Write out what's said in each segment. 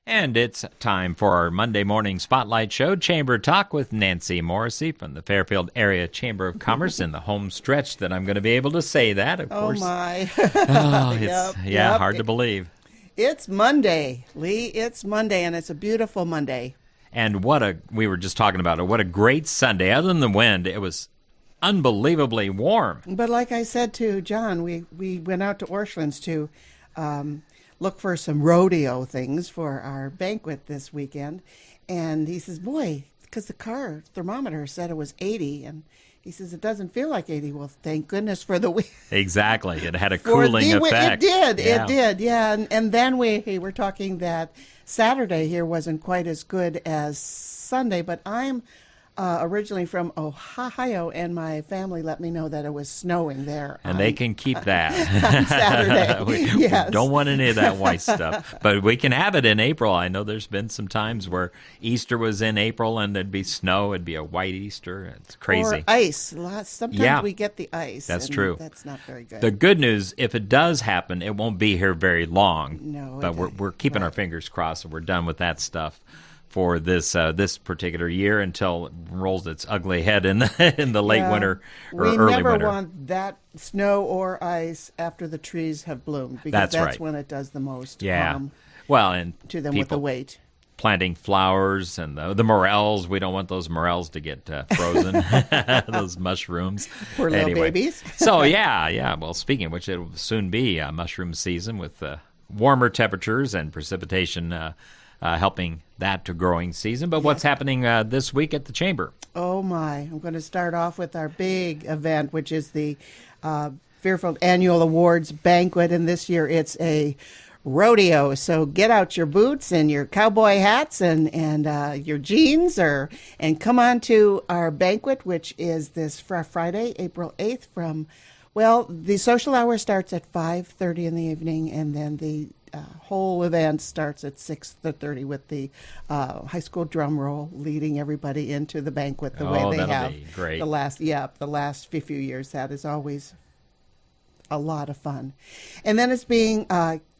And it's time for our Monday morning spotlight show, Chamber Talk with Nancy Morrissey from the Fairfield Area Chamber of Commerce in the home stretch that I'm going to be able to say that, of course. Oh, my. Oh, it's, Yep. hard to believe. It's Monday, Lee. It's Monday, and it's a beautiful Monday. And we were just talking about it, what a great Sunday. Other than the wind, it was unbelievably warm. But like I said to John, we went out to Orchlands to look for some rodeo things for our banquet this weekend. And he says, boy, because the car thermometer said it was 80. And he says, it doesn't feel like 80. Well, thank goodness for the wind. Exactly. It had a cooling effect. It did, yeah. And then we were talking that Saturday here wasn't quite as good as Sunday, but I'm originally from Ohio, and my family let me know that it was snowing there. And they can keep that. On Saturday, yes. We don't want any of that white stuff. But we can have it in April. I know there's been some times where Easter was in April and there'd be snow. It'd be a white Easter. It's crazy. Or ice. Sometimes we get the ice. That's true. That's not very good. The good news, if it does happen, it won't be here very long. No. But we're keeping our fingers crossed that we're done with that stuff for this particular year until it rolls its ugly head in the late winter or early winter. We never want that snow or ice after the trees have bloomed, because that's when it does the most harm to them with the weight. Planting flowers and the morels. We don't want those morels to get frozen, those mushrooms. Poor little babies. So, yeah. Well, speaking of which, it will soon be mushroom season with warmer temperatures and precipitation helping that to growing season. But what's happening this week at the Chamber? Oh, my. I'm going to start off with our big event, which is the Fairfield Annual Awards Banquet. And this year it's a rodeo. So get out your boots and your cowboy hats and your jeans and come on to our banquet, which is this Friday, April 8th the social hour starts at 5:30 in the evening, and then the whole event starts at 6:30 with the high school drum roll leading everybody into the banquet the way they have be great. the last few years. That is always a lot of fun. And then it's being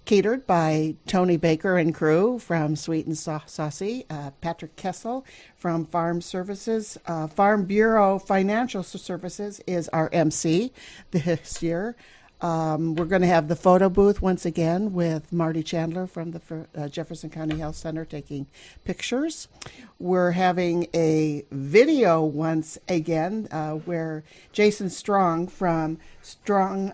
catered by Tony Baker and crew from Sweet and Saucy, Patrick Kessel from Farm Services. Farm Bureau Financial Services is our MC this year. We're going to have the photo booth once again with Marty Chandler from the Jefferson County Health Center taking pictures. We're having a video once again where Jason Strong from Strong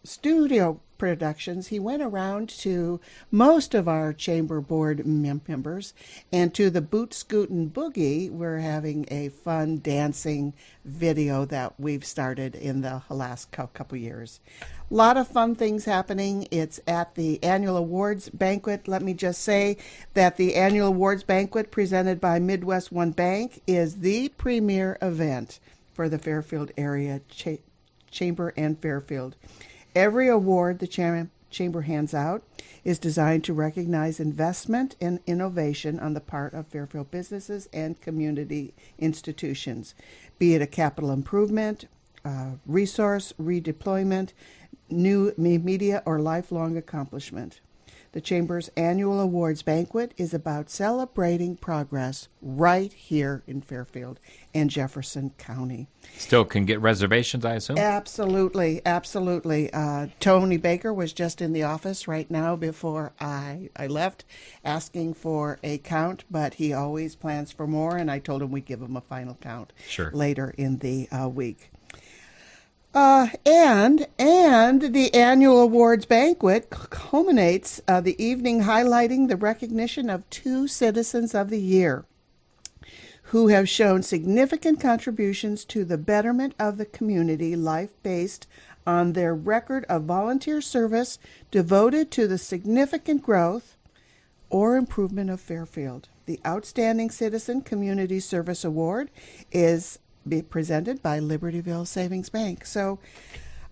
Studio Productions, he went around to most of our chamber board members, and to the Boot Scootin' Boogie, we're having a fun dancing video that we've started in the last couple years. A lot of fun things happening. It's at the Annual Awards Banquet. Let me just say that the Annual Awards Banquet presented by Midwest One Bank is the premier event for the Fairfield area Chamber and Fairfield. Every award the Chamber hands out is designed to recognize investment and innovation on the part of Fairfield businesses and community institutions, be it a capital improvement, resource redeployment, new media, or lifelong accomplishment. The Chamber's annual awards banquet is about celebrating progress right here in Fairfield and Jefferson County. Still can get reservations, I assume? Absolutely. Tony Baker was just in the office right now before I left asking for a count, but he always plans for more, and I told him we'd give him a final count later in the week. And the annual awards banquet culminates the evening highlighting the recognition of 2 Citizens of the Year who have shown significant contributions to the betterment of the community life based on their record of volunteer service devoted to the significant growth or improvement of Fairfield. The Outstanding Citizen Community Service Award is presented by Libertyville Savings Bank. So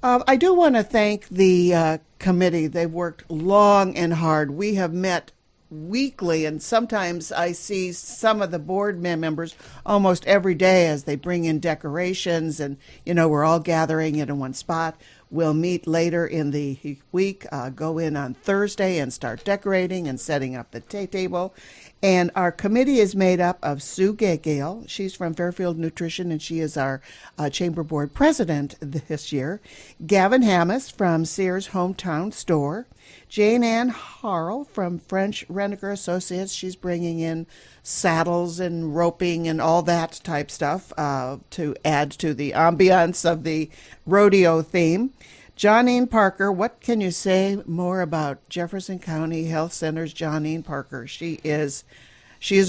I do want to thank the committee. They've worked long and hard. We have met weekly, and sometimes I see some of the board members almost every day as they bring in decorations, and we're all gathering in one spot. will meet later in the week, go in on Thursday and start decorating and setting up the table. And our committee is made up of Sue Gale. She's from Fairfield Nutrition, and she is our Chamber Board President this year. Gavin Hammis from Sears Hometown Store. Jane Ann Harrell from French Reniker Associates. She's bringing in saddles and roping and all that type stuff to add to the ambiance of the rodeo theme. Johnine Parker, what can you say more about Jefferson County Health Center's Johnine Parker? She is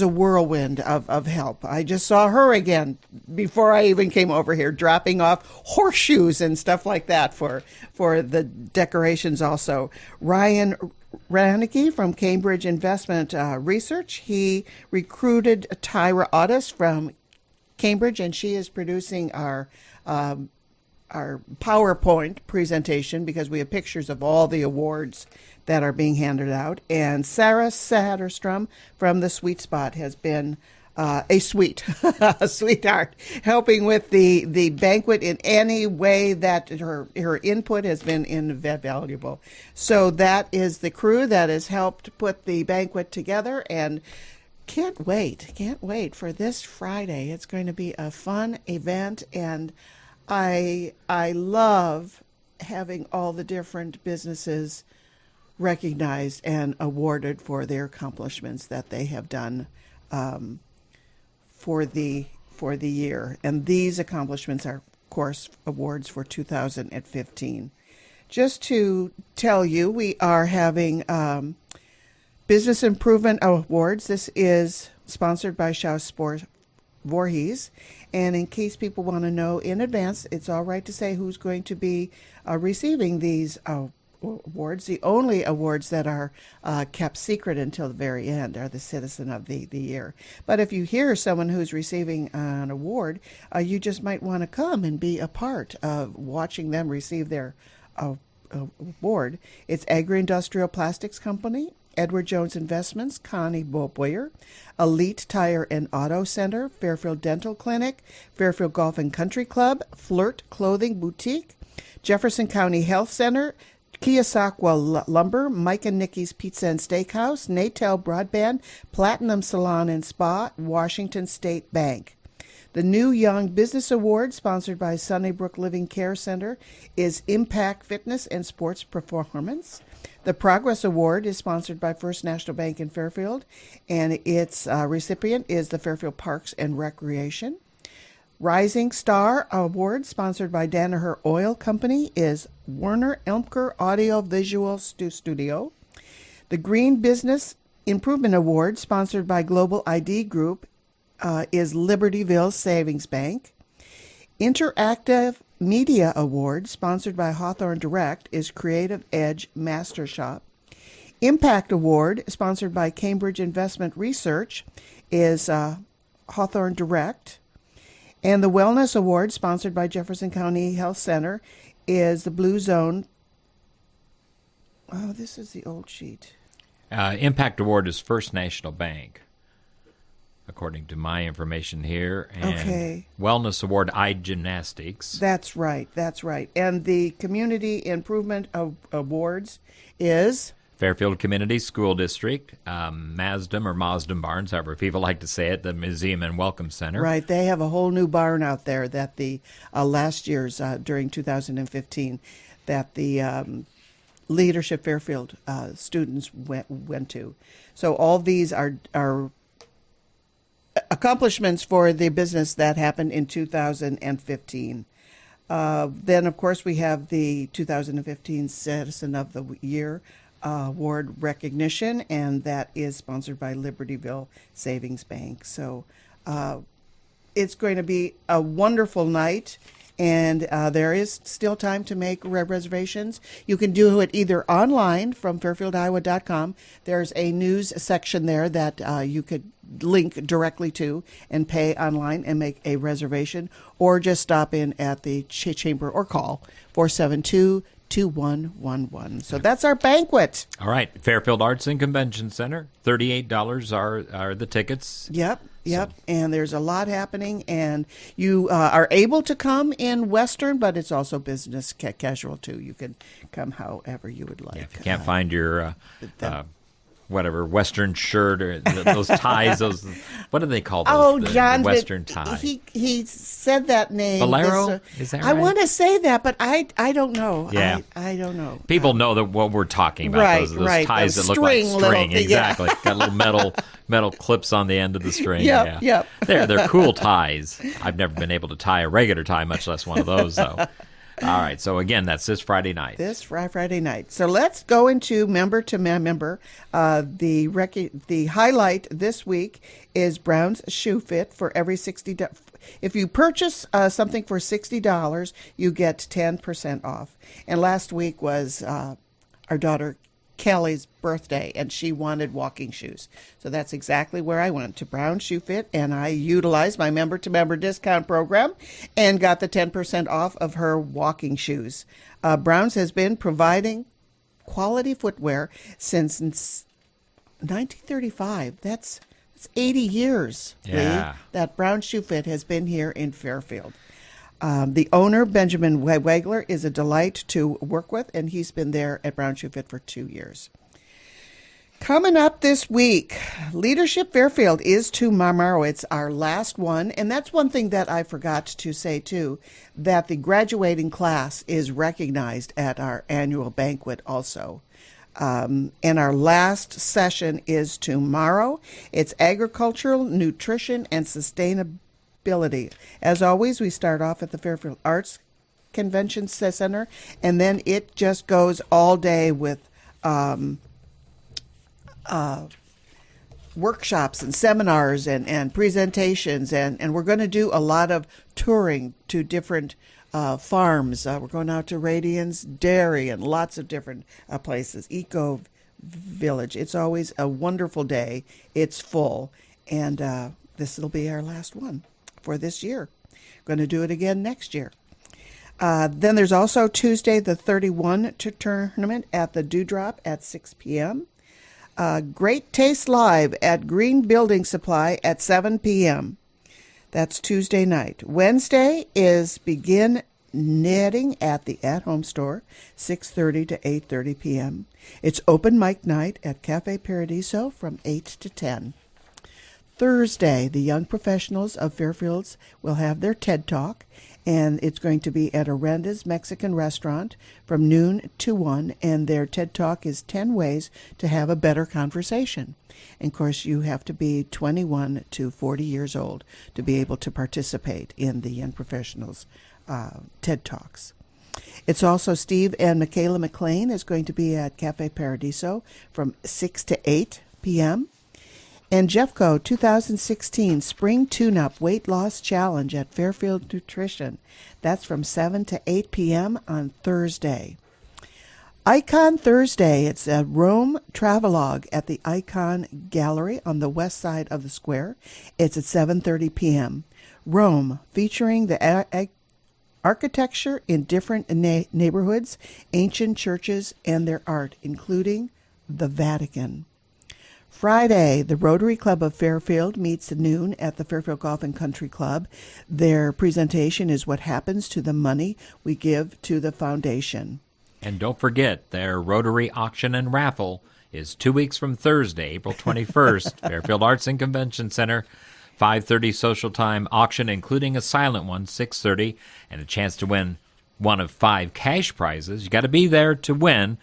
a whirlwind of help. I just saw her again before I even came over here, dropping off horseshoes and stuff like that for the decorations also. Ryan Rannicke from Cambridge Investment Research. He recruited Tyra Otis from Cambridge, and she is producing our PowerPoint presentation because we have pictures of all the awards that are being handed out. And Sarah Satterstrom from the Sweet Spot has been a sweetheart, helping with the banquet in any way that her input has been invaluable. So that is the crew that has helped put the banquet together, and can't wait for this Friday. It's going to be a fun event, and I love having all the different businesses recognized and awarded for their accomplishments that they have done for the year. And these accomplishments are, of course, awards for 2015. Just to tell you, we are having Business Improvement Awards. This is sponsored by Schaus Voorhees. And in case people want to know in advance, it's all right to say who's going to be receiving these awards. The only awards that are kept secret until the very end are the Citizen of the Year. But if you hear someone who's receiving an award, you just might want to come and be a part of watching them receive their award. It's Agri-Industrial Plastics Company, Edward Jones Investments, Connie Boyer, Elite Tire and Auto Center, Fairfield Dental Clinic, Fairfield Golf and Country Club, Flirt Clothing Boutique, Jefferson County Health Center, Keosauqua Lumber, Mike and Nikki's Pizza and Steakhouse, Natel Broadband, Platinum Salon and Spa, Washington State Bank. The new Young Business Award, sponsored by Sunnybrook Living Care Center, is Impact Fitness and Sports Performance. The Progress Award is sponsored by First National Bank in Fairfield, and its recipient is the Fairfield Parks and Recreation. Rising Star Award, sponsored by Danaher Oil Company, is Werner Elmker Audio Visual Studio. The Green Business Improvement Award, sponsored by Global ID Group, is Libertyville Savings Bank. Interactive Media Award, sponsored by Hawthorne Direct, is Creative Edge Master Shop. Impact Award, sponsored by Cambridge Investment Research, is Hawthorne Direct. And the Wellness Award, sponsored by Jefferson County Health Center, is the Blue Zone. Oh, this is the old sheet. Impact Award is First National Bank, according to my information here. And okay. Wellness Award, iGymnastics. That's right. And the Community Improvement Awards is Fairfield Community School District, Mazda Barns, however people like to say it, the Museum and Welcome Center. Right. They have a whole new barn out there that the last year's, during 2015, that the Leadership Fairfield students went to. So all these are accomplishments for the business that happened in 2015. Then, of course, we have the 2015 Citizen of the Year award recognition, and that is sponsored by Libertyville Savings Bank. So it's going to be a wonderful night, and there is still time to make reservations. You can do it either online from fairfieldiowa.com. There's a news section there that you could link directly to and pay online and make a reservation, or just stop in at the chamber or call 472 2111. So that's our banquet. All right. Fairfield Arts and Convention Center. $38 are the tickets. Yep. And there's a lot happening, and you are able to come in Western, but it's also business casual too. You can come however you would like. Yeah, if you can't find your whatever Western shirt or those ties, those what do they call those? John, the Western tie. He said that name. Bolero? Is that right? I want to say that, but I don't know. Yeah. I don't know. People know that what we're talking about. Right, those right. ties Those that look like string string. little- Exactly. Got little metal clips on the end of the string. Yep, yeah. yep. They're cool ties. I've never been able to tie a regular tie, much less one of those, though. All right. So, again, that's this Friday night. This Friday night. So let's go into member to member. The highlight this week is Brown's Shoe Fit for every $60. If you purchase something for $60, you get 10% off. And last week was our daughter Kelly's birthday, and she wanted walking shoes. So that's exactly where I went, to Brown Shoe Fit, and I utilized my member-to-member discount program and got the 10% off of her walking shoes. Brown's has been providing quality footwear since 1935. That's 80 years, Yeah. Lee, that Brown Shoe Fit has been here in Fairfield. The owner, Benjamin Wegler, is a delight to work with, and he's been there at Brown Shoe Fit for 2 years. Coming up this week, Leadership Fairfield is tomorrow. It's our last one, and that's one thing that I forgot to say, too, that the graduating class is recognized at our annual banquet also. And our last session is tomorrow. It's Agricultural, Nutrition, and Sustainability. As always, we start off at the Fairfield Arts Convention Center, and then it just goes all day with workshops and seminars and presentations, and we're going to do a lot of touring to different farms. We're going out to Radiance Dairy and lots of different places, Eco Village. It's always a wonderful day. It's full, and this will be our last one for this year. Going to do it again next year. Then there's also Tuesday the 31 tournament at the Dewdrop at 6 p.m. Great Taste Live at Green Building Supply at 7 p.m. That's Tuesday night. Wednesday is Begin Knitting at the At Home Store, 6:30 to 8:30 p.m. It's open mic night at Cafe Paradiso from 8 to 10. Thursday, the young professionals of Fairfields will have their TED Talk, and it's going to be at Arenda's Mexican Restaurant from noon to 1, and their TED Talk is 10 ways to have a better conversation. And, of course, you have to be 21 to 40 years old to be able to participate in the young professionals' TED Talks. It's also Steve and Michaela McLean is going to be at Cafe Paradiso from 6 to 8 p.m., and Jeffco 2016 Spring Tune-Up Weight Loss Challenge at Fairfield Nutrition. That's from 7 to 8 p.m. on Thursday. Icon Thursday, it's a Rome travelogue at the Icon Gallery on the west side of the square. It's at 7:30 p.m. Rome, featuring the architecture in different neighborhoods, ancient churches, and their art, including the Vatican. Friday, the Rotary Club of Fairfield meets at noon at the Fairfield Golf and Country Club. Their presentation is what happens to the money we give to the foundation. And don't forget, their Rotary auction and raffle is 2 weeks from Thursday, April 21st, Fairfield Arts and Convention Center, 5:30 social time auction, including a silent one, 6:30, and a chance to win one of 5 cash prizes. You got to be there to win.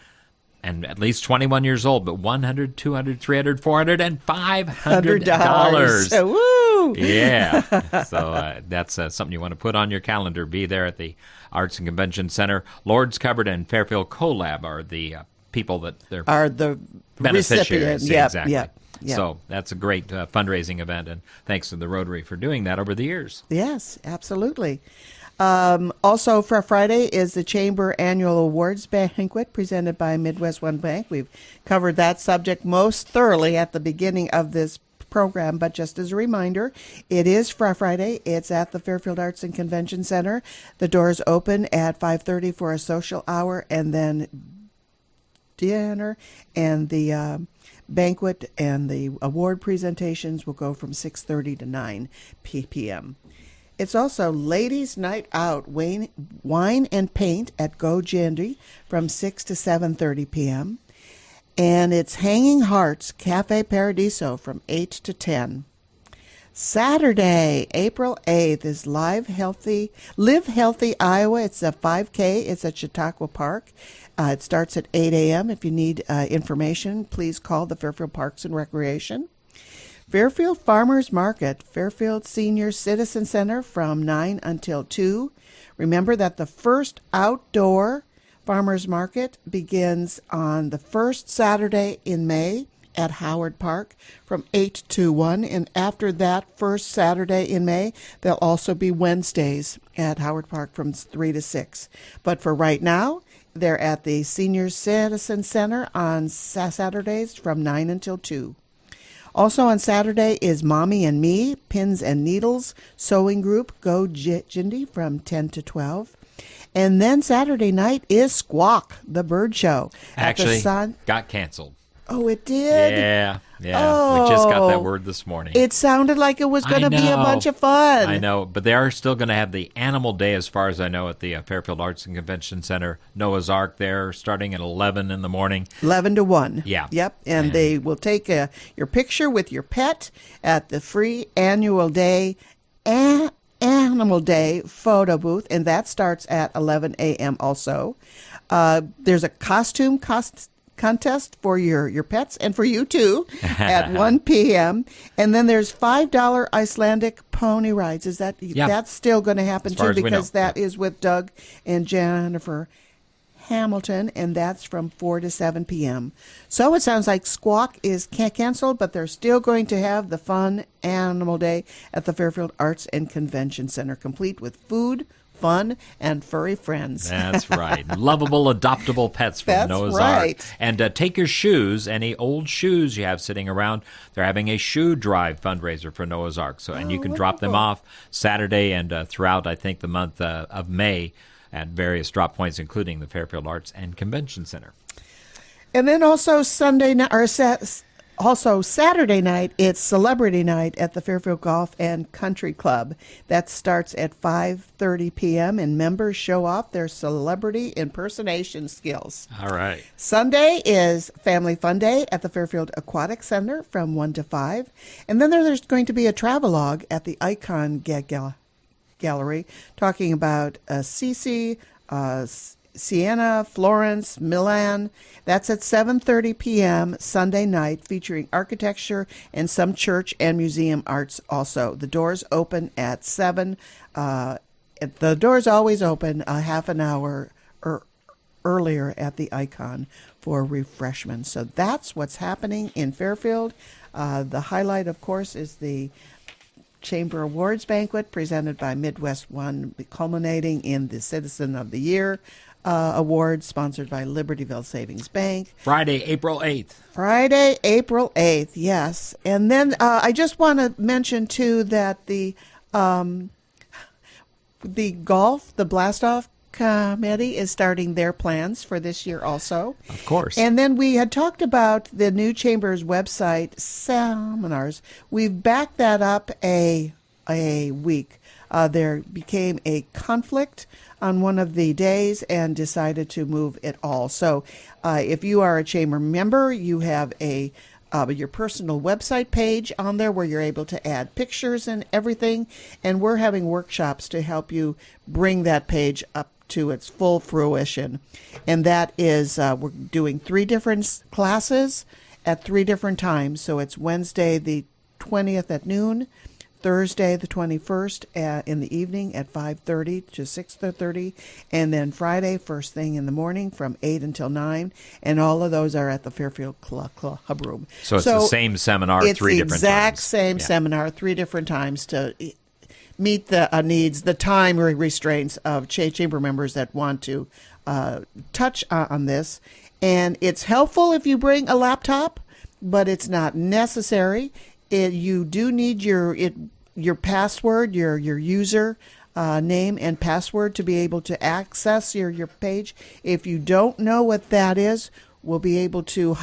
And at least 21 years old, but $100, $200, $300, $400, and $500. Woo! Yeah. So that's something you want to put on your calendar. Be there at the Arts and Convention Center. Lord's Cupboard and Fairfield CoLab are the people that they're are the beneficiaries. Yep, exactly. Yep. So that's a great fundraising event, and thanks to the Rotary for doing that over the years. Yes, absolutely. Also for Friday is the Chamber Annual Awards Banquet presented by Midwest One Bank. We've covered that subject most thoroughly at the beginning of this program, but just as a reminder, it is Friday. It's at the Fairfield Arts and Convention Center. The doors open at 5:30 for a social hour, and then dinner and the banquet and the award presentations will go from 6:30 to 9 p.m. It's also Ladies' Night Out, wine and paint at Go Jandy from 6 to 7:30 p.m. And it's Hanging Hearts Cafe Paradiso from 8 to 10. Saturday, April 8th is Live Healthy Iowa. It's a 5K. It's at Chautauqua Park. It starts at 8 a.m. If you need information, please call the Fairfield Parks and Recreation. Fairfield Farmers Market, Fairfield Senior Citizen Center from 9 until 2. Remember that the first outdoor Farmers Market begins on the first Saturday in May at Howard Park from 8 to 1. And after that first Saturday in May, there'll also be Wednesdays at Howard Park from 3 to 6. But for right now, they're at the Senior Citizen Center on Saturdays from 9 until 2. Also on Saturday is Mommy and Me, Pins and Needles, Sewing Group, Go Jindy from 10 to 12. And then Saturday night is Squawk, the bird show. Actually, got canceled. Oh, it did? Yeah. Oh, we just got that word this morning. It sounded like it was going to be a bunch of fun. I know, but they are still going to have the Animal Day, as far as I know, at the Fairfield Arts and Convention Center. Noah's Ark there, starting at 11 in the morning. 11 to 1. Yeah. Yep, and they will take your picture with your pet at the free annual day Animal Day photo booth, and that starts at 11 a.m. also. There's a costume contest for your pets and for you too at 1 p.m. And then there's $5 Icelandic pony rides. Is that that's still going to happen too, because that is with Doug and Jennifer Hamilton, and that's from 4 to 7 p.m. So it sounds like Squawk is canceled, but they're still going to have the fun Animal Day at the Fairfield Arts and Convention Center, complete with food, fun, and furry friends. That's right. Lovable, adoptable pets from Noah's Ark. And take your shoes, any old shoes you have sitting around. They're having a shoe drive fundraiser for Noah's Ark. And you can drop them off Saturday and throughout, I think, the month of May at various drop points, including the Fairfield Arts and Convention Center. And then also Saturday night, it's Celebrity Night at the Fairfield Golf and Country Club. That starts at 5:30 p.m., and members show off their celebrity impersonation skills. All right. Sunday is Family Fun Day at the Fairfield Aquatic Center from 1 to 5. And then there's going to be a travelogue at the Icon Gallery talking about Assisi, Siena, Florence, Milan. That's at 7:30 p.m. Sunday night, featuring architecture and some church and museum arts also. The doors open at 7. The doors always open a half an hour earlier at the Icon for refreshments. So that's what's happening in Fairfield. The highlight, of course, is the Chamber Awards banquet presented by Midwest One, culminating in the Citizen of the Year award sponsored by Libertyville Savings Bank. Friday, April 8th. Friday, April 8th, yes. And then I just want to mention, too, that the Blast-Off Committee is starting their plans for this year also. Of course. And then we had talked about the new Chamber's website seminars. We've backed that up a week. There became a conflict on one of the days and decided to move it all. So if you are a Chamber member, you have your personal website page on there where you're able to add pictures and everything. And we're having workshops to help you bring that page up to its full fruition. And that is, we're doing 3 different classes at 3 different times. So it's Wednesday the 20th at noon, Thursday the 21st in the evening at 5:30 to 6:30, and then Friday first thing in the morning from 8 until 9, and all of those are at the Fairfield Club Room. So it's the same seminar 3 different times. It's the exact same seminar 3 different times to meet the needs, the time restraints of Chamber members that want to touch on this. And it's helpful if you bring a laptop, but it's not necessary. You do need your password, your user name and password to be able to access your page. If you don't know what that is, we'll be able to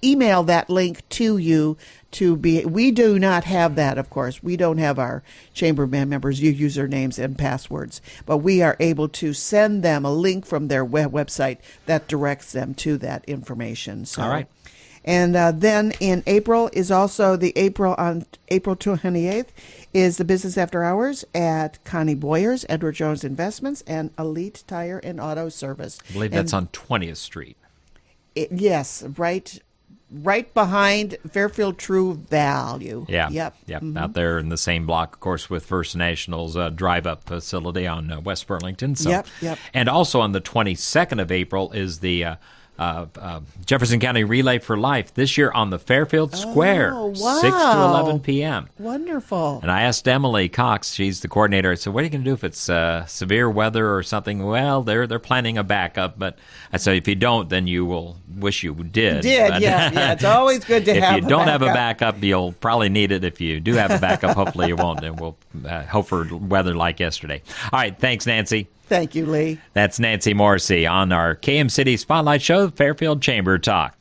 email that link to you we do not have that, of course. We don't have our chamber members' usernames and passwords, but we are able to send them a link from their website that directs them to that information. So, all right. And then in April is also on April 28th is the Business After Hours at Connie Boyer's, Edward Jones Investments, and Elite Tire and Auto Service. I believe that's on 20th Street. Yes, right behind Fairfield True Value. Yeah. Yep. Mm-hmm. Out there in the same block, of course, with First National's drive-up facility on West Burlington. So, Yep. And also on the 22nd of April is the Jefferson County Relay for Life, this year on the Fairfield Square, wow. 6 to 11 p.m. Wonderful. And I asked Emily Cox, she's the coordinator, I said, what are you going to do if it's severe weather or something? Well, they're planning a backup, but I said, if you don't, then you will wish you did. But, yeah. It's always good to have If you don't have a backup, you'll probably need it. If you do have a backup, hopefully you won't, and we'll hope for weather like yesterday. All right, thanks, Nancy. Thank you, Lee. That's Nancy Morrissey on our KMCD Spotlight Show, Fairfield Chamber Talk.